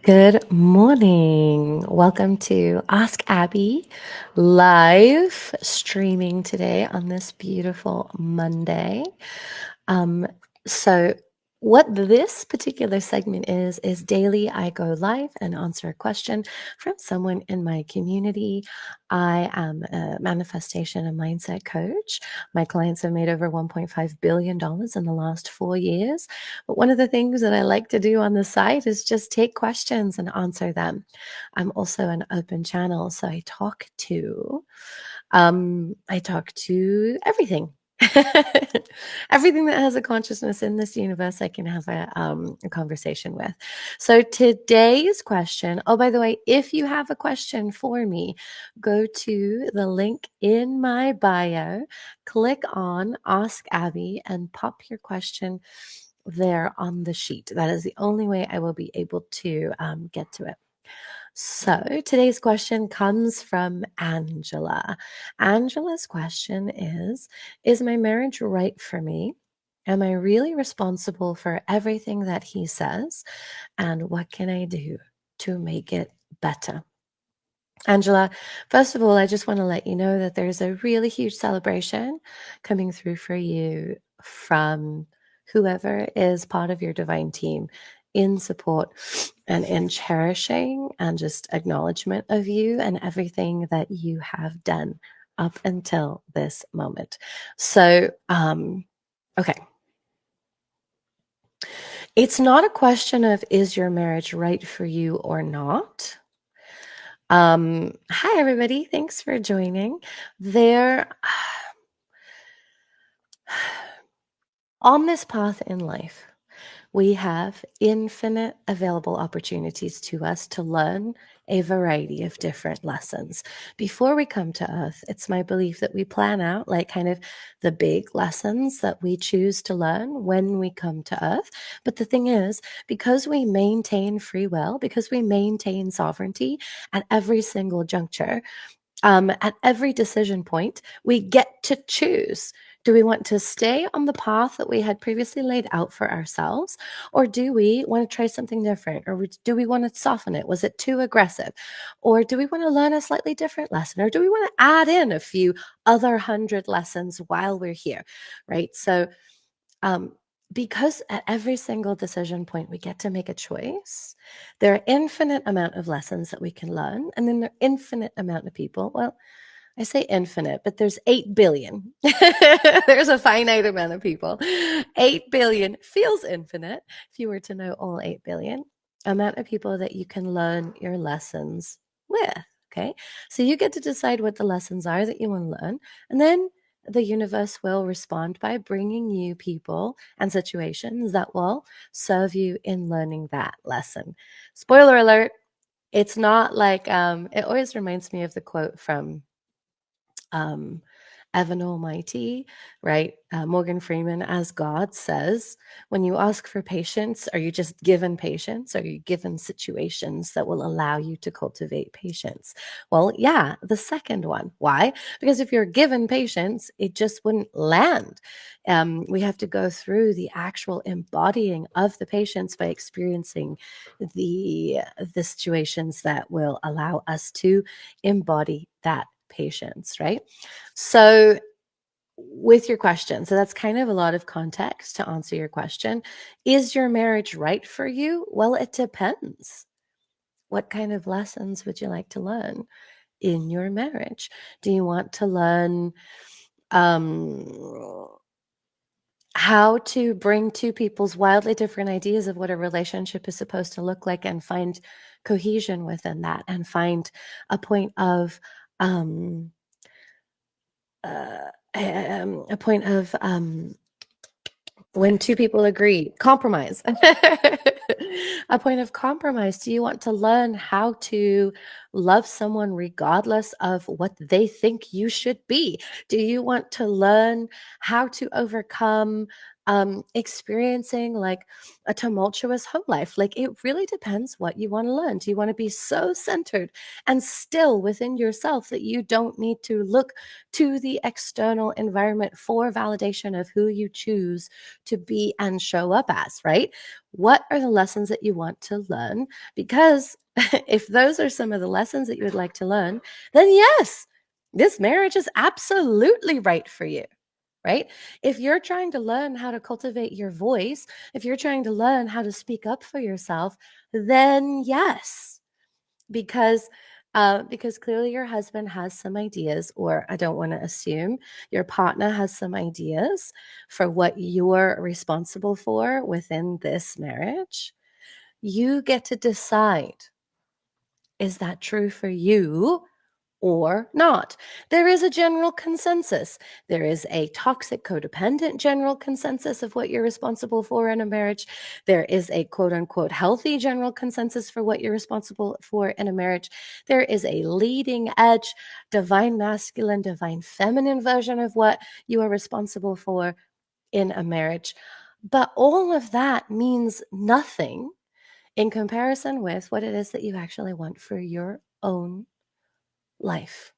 Good morning. Welcome to Ask Abby live streaming today on this beautiful Monday. Um, so what this particular segment is daily I go live and answer a question from someone in my community. I am a manifestation and mindset coach. My clients have made over $1.5 billion in the last 4 years. But one of the things that I like to do on the site is just take questions and answer them. I'm also an open channel, so I talk to everything. Everything that has a consciousness in this universe, I can have a conversation with. So today's question, oh, by the way, if you have a question for me, go to the link in my bio, click on Ask Abby, and pop your question there on the sheet. That is the only way I will be able to get to it. So today's question comes from Angela. Angela's question is my marriage right for me? Am I really responsible for everything that he says? And what can I do to make it better? Angela, first of all, I just want to let you know that there's a really huge celebration coming through for you from whoever is part of your divine team in support and in cherishing and just acknowledgement of you and everything that you have done up until this moment. So, okay. It's not a question of is your marriage right for you or not. Hi everybody, thanks for joining. There on this path in life, we have infinite available opportunities to us to learn a variety of different lessons. Before we come to Earth, it's my belief that we plan out like kind of the big lessons that we choose to learn when we come to Earth. But the thing is, because we maintain free will, because we maintain sovereignty at every single juncture, at every decision point, we get to choose. Do we want to stay on the path that we had previously laid out for ourselves? Or do we want to try something different? Or do we want to soften it? Was it too aggressive? Or do we want to learn a slightly different lesson? Or do we want to add in a few other 100 lessons while we're here? Right. So, um, because at every single decision point we get to make a choice, there are infinite amount of lessons that we can learn, and then there are infinite amount of people. Well, I say infinite, but there's 8 billion. There's a finite amount of people. 8 billion feels infinite if you were to know all 8 billion amount of people that you can learn your lessons with. Okay. So you get to decide what the lessons are that you want to learn. And then the universe will respond by bringing you people and situations that will serve you in learning that lesson. Spoiler alert, it's not like, it always reminds me of the quote from um, Evan Almighty, right? Morgan Freeman, as God says, when you ask for patience, are you just given patience? Are you given situations that will allow you to cultivate patience? Well, yeah, the second one. Why? Because if you're given patience, it just wouldn't land. We have to go through the actual embodying of the patience by experiencing the situations that will allow us to embody that patience, right? So, with your question, so that's kind of a lot of context to answer your question. Is your marriage right for you? Well, it depends. What kind of lessons would you like to learn in your marriage? Do you want to learn um, how to bring two people's wildly different ideas of what a relationship is supposed to look like and find cohesion within that and find a point of um, a point of when two people agree, compromise. A point of compromise. Do you want to learn how to love someone regardless of what they think you should be? Do you want to learn how to overcome experiencing like a tumultuous home life. Like it really depends what you want to learn. Do you want to be so centered and still within yourself that you don't need to look to the external environment for validation of who you choose to be and show up as, right? What are the lessons that you want to learn? Because if those are some of the lessons that you would like to learn, then yes, this marriage is absolutely right for you, right? If you're trying to learn how to cultivate your voice, if you're trying to learn how to speak up for yourself, then yes, because because clearly your husband has some ideas, or I don't want to assume your partner has some ideas for what you're responsible for within this marriage. You get to decide, is that true for you or not? There is a general consensus. There is a toxic codependent general consensus of what you're responsible for in a marriage. There is a quote unquote healthy general consensus for what you're responsible for in a marriage. There is a leading edge, divine masculine, divine feminine version of what you are responsible for in a marriage. But all of that means nothing in comparison with what it is that you actually want for your own life.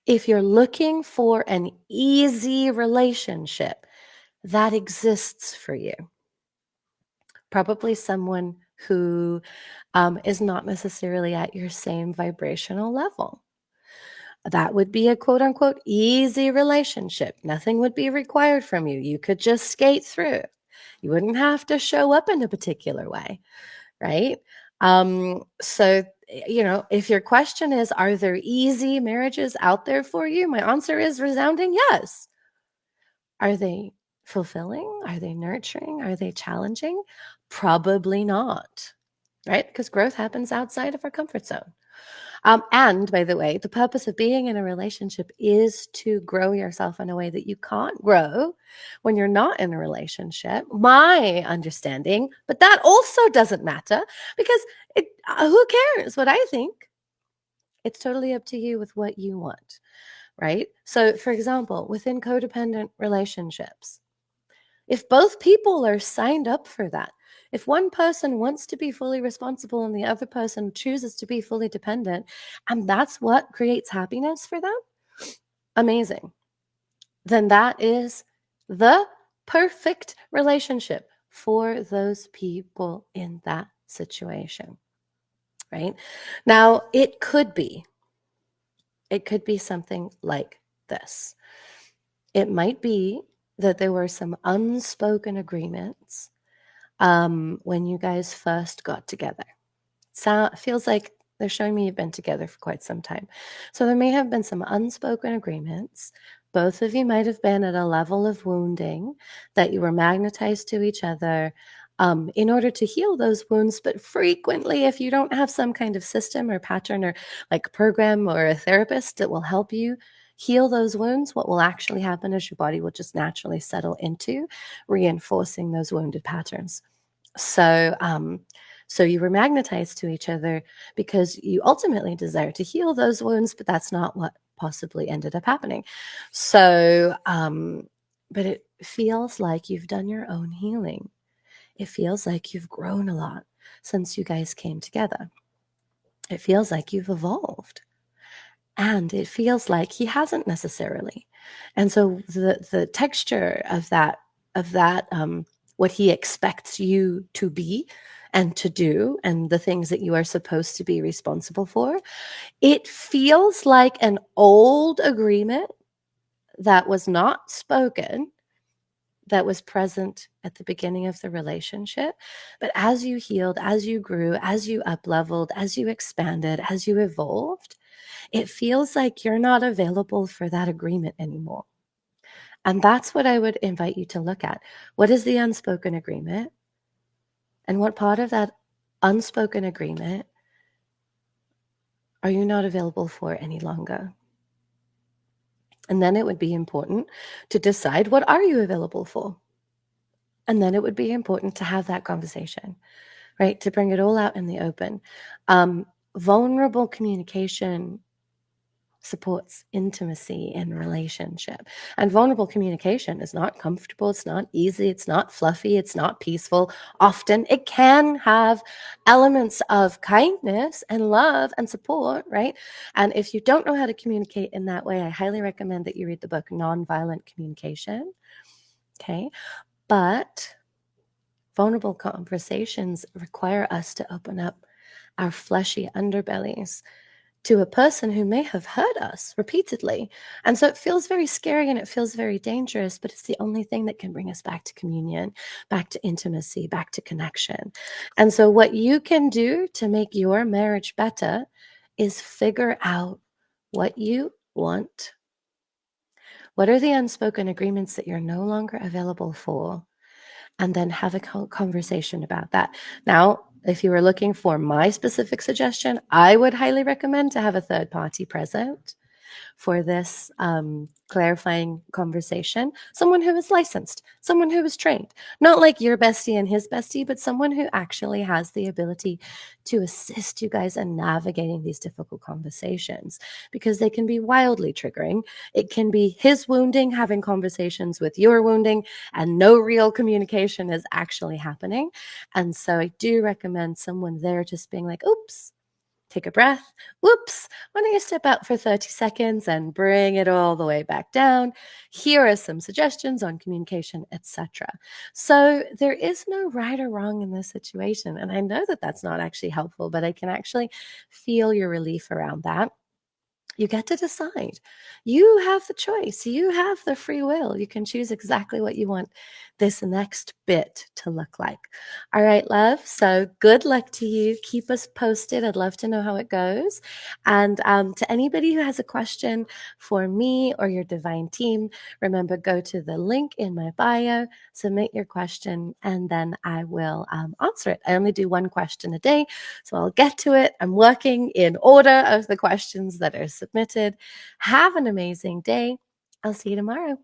If you're looking for an easy relationship that exists for you, probably someone who is not necessarily at your same vibrational level. That would be a quote unquote easy relationship. Nothing would be required from you. You could just skate through. You wouldn't have to show up in a particular way, right? So, if your question is, are there easy marriages out there for you? My answer is resounding yes. Are they fulfilling? Are they nurturing? Are they challenging? Probably not, right? Because growth happens outside of our comfort zone. And by the way, the purpose of being in a relationship is to grow yourself in a way that you can't grow when you're not in a relationship. My understanding, but that also doesn't matter because who cares what I think? It's totally up to you with what you want, right? So, for example, within codependent relationships, if both people are signed up for that, if one person wants to be fully responsible and the other person chooses to be fully dependent, and that's what creates happiness for them, amazing. Then that is the perfect relationship for those people in that situation, right? Now, it could be something like this. It might be that there were some unspoken agreements when you guys first got together. Feels like they're showing me you've been together for quite some time. So there may have been some unspoken agreements. Both of you might have been at a level of wounding that you were magnetized to each other in order to heal those wounds. But frequently, if you don't have some kind of system or pattern or like program or a therapist that will help you heal those wounds, what will actually happen is your body will just naturally settle into reinforcing those wounded patterns. So, so you were magnetized to each other because you ultimately desire to heal those wounds, but that's not what possibly ended up happening. So, but it feels like you've done your own healing. It feels like you've grown a lot since you guys came together. It feels like you've evolved. And it feels like he hasn't necessarily. And so the texture of that what he expects you to be and to do and the things that you are supposed to be responsible for, it feels like an old agreement that was not spoken, that was present at the beginning of the relationship. But as you healed, as you grew, as you up leveled, as you expanded, as you evolved, it feels like you're not available for that agreement anymore. And that's what I would invite you to look at. What is the unspoken agreement? And what part of that unspoken agreement are you not available for any longer? And then it would be important to decide, what are you available for? And then it would be important to have that conversation, right? To bring it all out in the open. Vulnerable communication supports intimacy in relationship. And vulnerable communication is not comfortable, it's not easy, it's not fluffy, it's not peaceful. Often it can have elements of kindness and love and support, right? And if you don't know how to communicate in that way, I highly recommend that you read the book Nonviolent Communication. Okay. But vulnerable conversations require us to open up our fleshy underbellies to a person who may have hurt us repeatedly. And so it feels very scary and it feels very dangerous, but it's the only thing that can bring us back to communion, back to intimacy, back to connection. And so, what you can do to make your marriage better is figure out what you want. What are the unspoken agreements that you're no longer available for? And then have a conversation about that. Now, if you were looking for my specific suggestion, I would highly recommend to have a third party present for this clarifying conversation. Someone who is licensed, someone who is trained, not like your bestie and his bestie, but someone who actually has the ability to assist you guys in navigating these difficult conversations, because they can be wildly triggering. It can be his wounding having conversations with your wounding, and no real communication is actually happening. And so I do recommend someone there just being like, oops, take a breath. Whoops, why don't you step out for 30 seconds and bring it all the way back down? Here are some suggestions on communication, etc. So there is no right or wrong in this situation. And I know that that's not actually helpful, but I can actually feel your relief around that. You get to decide. You have the choice. You have the free will. You can choose exactly what you want this next bit to look like. All right, love. So good luck to you. Keep us posted. I'd love to know how it goes. And to anybody who has a question for me or your divine team, remember, go to the link in my bio, submit your question, and then I will answer it. I only do one question a day, so I'll get to it. I'm working in order of the questions that are submitted. Have an amazing day. I'll see you tomorrow.